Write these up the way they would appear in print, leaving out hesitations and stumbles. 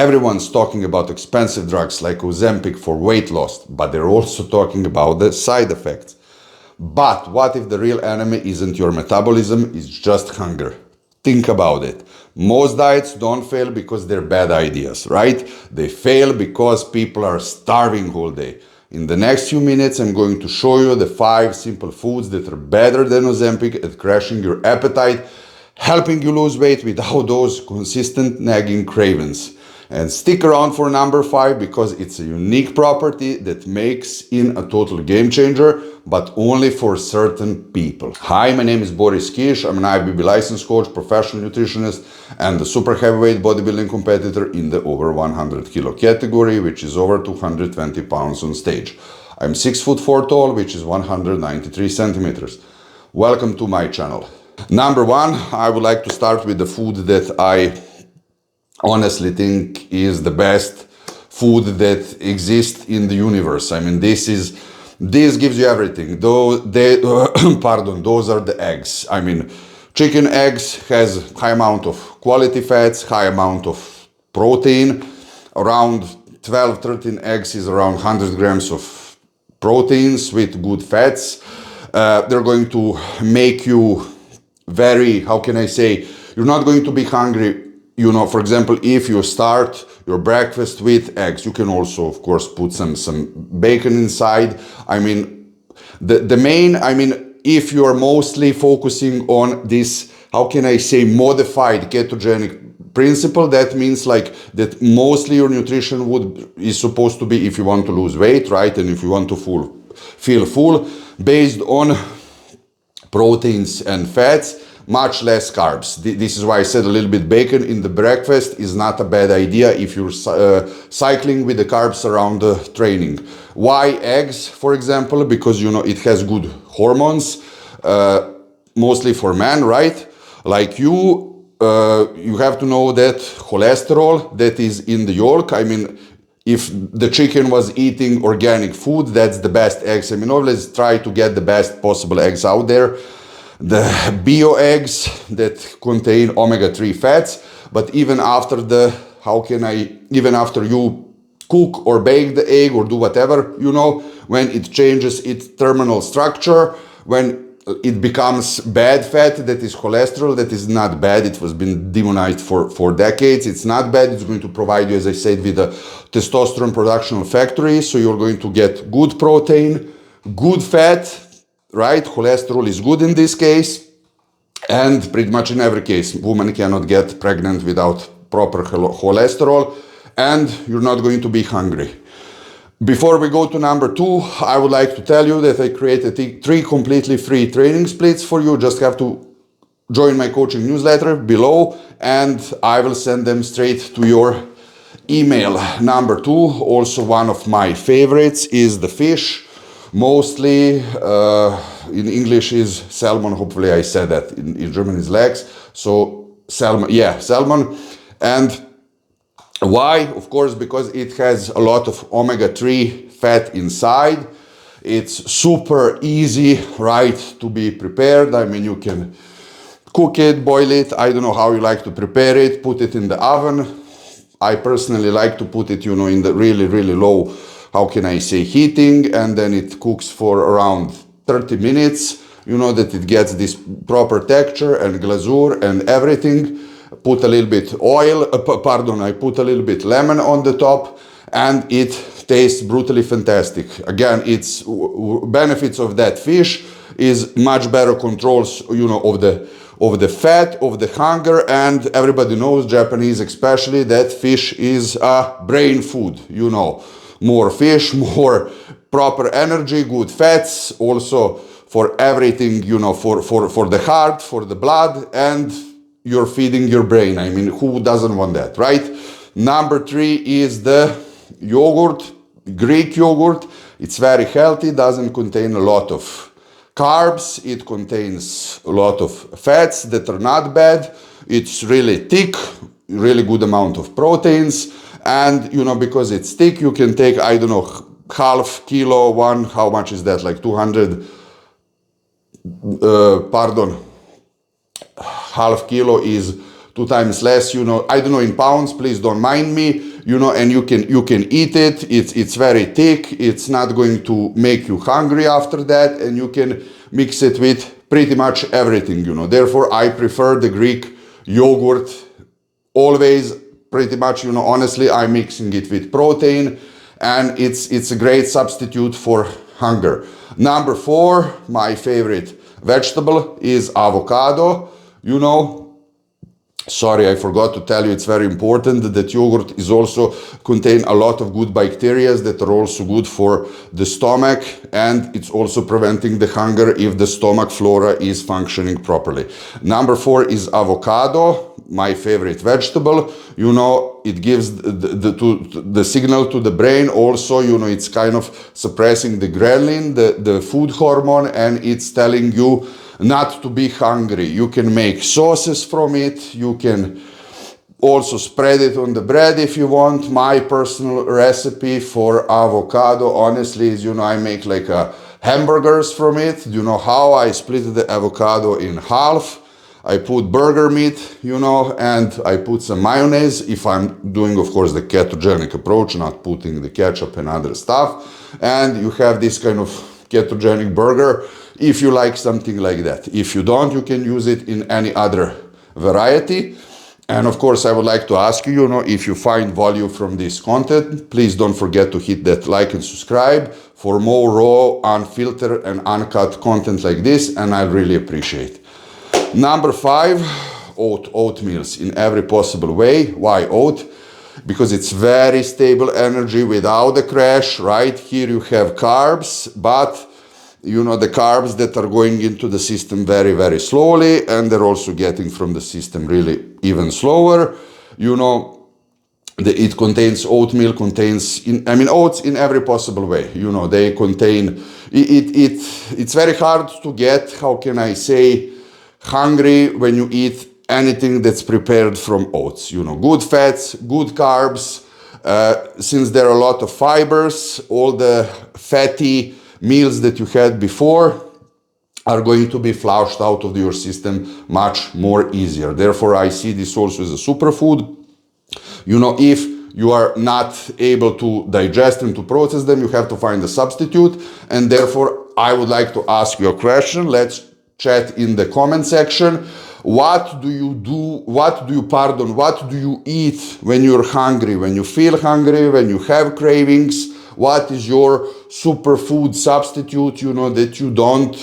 Everyone's talking about expensive drugs like Ozempic for weight loss, but they're also talking about the side effects. But what if the real enemy isn't your metabolism, it's just hunger? Think about it. Most diets don't fail because they're bad ideas, right? They fail because people are starving all day. In the next few minutes, I'm going to show you the 5 simple foods that are better than Ozempic at crashing your appetite, helping you lose weight without those consistent nagging cravings. And stick around for number 5 because it's a unique property that makes it a total game changer, but only for certain people. Hi, my name is Boris Kish. I'm an IFBB license coach, professional nutritionist, and a super heavyweight bodybuilding competitor in the over 100 kilo category, which is over 220 pounds on stage. I'm 6'4" tall, which is 193 centimeters. Welcome to my channel. Number 1, I would like to start with the food that I honestly think is the best food that exists in the universe. I mean, this gives you everything. Those are the eggs. I mean, chicken eggs has high amount of quality fats, high amount of protein. Around 12-13 eggs is around 100 grams of proteins with good fats. They're going to make you very, how can I say, you're not going to be hungry. You know, for example, if you start your breakfast with eggs, you can also, of course, put some bacon inside. I mean, if you are mostly focusing on this, how can I say, modified ketogenic principle, that means like that mostly your nutrition is supposed to be, if you want to lose weight, right? And if you want to feel full, based on proteins and fats, much less carbs. This is why I said a little bit bacon in the breakfast is not a bad idea if you're cycling with the carbs around the training. Why eggs, for example? Because, you know, it has good hormones, mostly for men, right? Like you have to know that cholesterol that is in the yolk, I mean, if the chicken was eating organic food, that's the best eggs. I mean, always try to get the best possible eggs out there. The bio eggs that contain omega-3 fats, but even after even after you cook or bake the egg or do whatever, you know, when it changes its terminal structure, when it becomes bad fat, that is cholesterol, that is not bad. It was been demonized for decades. It's not bad. It's going to provide you, as I said, with a testosterone production factory. So you're going to get good protein, good fat, right? Cholesterol is good in this case. And pretty much in every case, women cannot get pregnant without proper cholesterol, and you're not going to be hungry. Before we go to number 2, I would like to tell you that I created 3 completely free training splits for you. Just have to join my coaching newsletter below, and I will send them straight to your email. Number 2, also one of my favorites, is the fish. Mostly in English is salmon. Hopefully I said that. In German is legs. So salmon, yeah, salmon. And why? Of course, because it has a lot of omega-3 fat inside. It's super easy, right, to be prepared. I mean, you can cook it, boil it. I don't know how you like to prepare it. Put it in the oven. I personally like to put it, you know, in the really, really low, how can I say, heating, and then it cooks for around 30 minutes, you know, that it gets this proper texture and glazour and everything. Put a little bit oil, I put a little bit lemon on the top, and it tastes brutally fantastic. Again, it's benefits of that fish is much better controls, you know, of the fat, of the hunger, and everybody knows, Japanese especially, that fish is a brain food, you know. More fish, more proper energy, good fats, also for everything, you know, for the heart, for the blood, and you're feeding your brain. I mean, who doesn't want that, right? Number 3 is the yogurt, Greek yogurt. It's very healthy, doesn't contain a lot of carbs. It contains a lot of fats that are not bad. It's really thick, really good amount of proteins. And, you know, because it's thick, you can take, I don't know, half kilo, how much is that? Like 200, half kilo is 2 times less, you know, I don't know in pounds, please don't mind me. you know, and you can eat it. It's very thick. It's not going to make you hungry after that, and you can mix it with pretty much everything, you know. Therefore, I prefer the Greek yogurt always, pretty much, you know. Honestly, I'm mixing it with protein, and it's a great substitute for hunger. Number 4, my favorite vegetable is avocado. You know, sorry, I forgot to tell you, it's very important that yogurt is also contain a lot of good bacteria that are also good for the stomach, and it's also preventing the hunger if the stomach flora is functioning properly. Number 4 is avocado, my favorite vegetable. You know, it gives the signal to the brain also, you know, it's kind of suppressing the ghrelin, the food hormone, and it's telling you not to be hungry. You can make sauces from it. You can also spread it on the bread if you want. My personal recipe for avocado, honestly, is, you know, I make like hamburgers from it. You know how I split the avocado in half. I put burger meat, you know, and I put some mayonnaise if I'm doing, of course, the ketogenic approach, not putting the ketchup and other stuff. And you have this kind of ketogenic burger if you like something like that. If you don't, you can use it in any other variety. And of course, I would like to ask you, you know, if you find value from this content, please don't forget to hit that like and subscribe for more raw, unfiltered, and uncut content like this, and I really appreciate it. Number 5, oatmeals in every possible way. Why oat? Because it's very stable energy without the crash, right? Here you have carbs, but you know, the carbs that are going into the system very, very slowly, and they're also getting from the system really even slower. You know, it contains oatmeal, contains, oats in every possible way. You know, they contain, it's very hard to get, how can I say, hungry when you eat anything that's prepared from oats. You know, good fats, good carbs, since there are a lot of fibers, all the fatty meals that you had before are going to be flushed out of your system much more easier. Therefore, I see this also as a superfood. You know, if you are not able to digest and to process them, you have to find a substitute. And therefore, I would like to ask you a question. Let's chat in the comment section. What do you eat when you're hungry, when you feel hungry, when you have cravings? What is your superfood substitute, you know, that you don't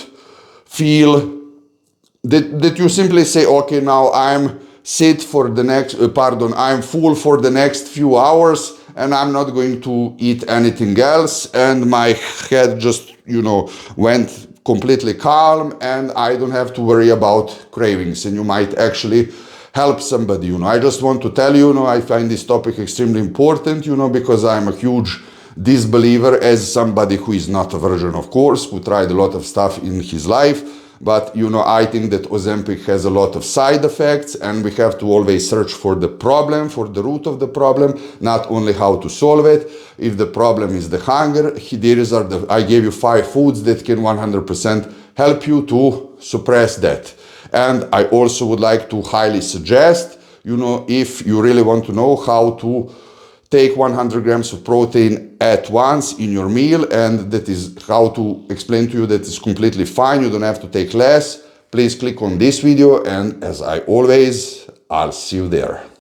feel, that you simply say, okay, now I'm I'm full for the next few hours and I'm not going to eat anything else, and my head just, you know, went completely calm and I don't have to worry about cravings, and you might actually help somebody, you know. I just want to tell you, you know, I find this topic extremely important, you know, because I'm a huge disbeliever, as somebody who is not a virgin, of course, who tried a lot of stuff in his life. But, you know, I think that Ozempic has a lot of side effects, and we have to always search for the problem, for the root of the problem, not only how to solve it. If the problem is the hunger, I gave you 5 foods that can 100% help you to suppress that. And I also would like to highly suggest, you know, if you really want to know how to take 100 grams of protein at once in your meal, and that is how to explain to you that it's completely fine, you don't have to take less, please click on this video, and as I always, I'll see you there.